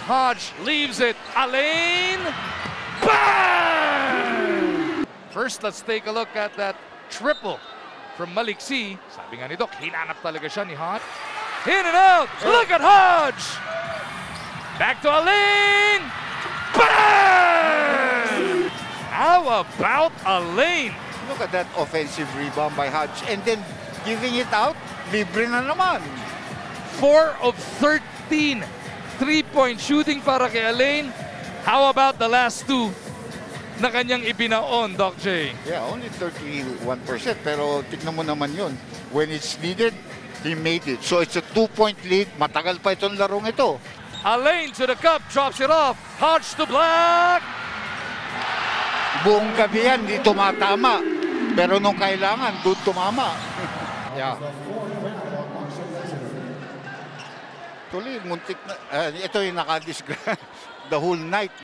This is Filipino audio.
Hodge leaves it. Allein. Bang! First, let's take a look at that triple from Maliksi. Sabi nga ni Doc, hinanap talaga siya ni Hodge. In and out. Look at Hodge. Back to Allein. Bang! How about Allein? Look at that offensive rebound by Hodge. And then giving it out, libre na naman. 4 of 13 3-point shooting para kay Allein. How about the last 2 na kanyang ibinaon, Doc J? Yeah, only 31%. Pero tignan mo naman yun. When it's needed, he made it. So it's a 2-point lead. Matagal pa itong larong ito. Allein to the cup, drops it off. Hodge to Black. Buong gabi yan, di tumatama. Pero nung kailangan, doon tumama. Yeah. Tuloy, muntik na. Ito yung nakadisgrasya the whole night.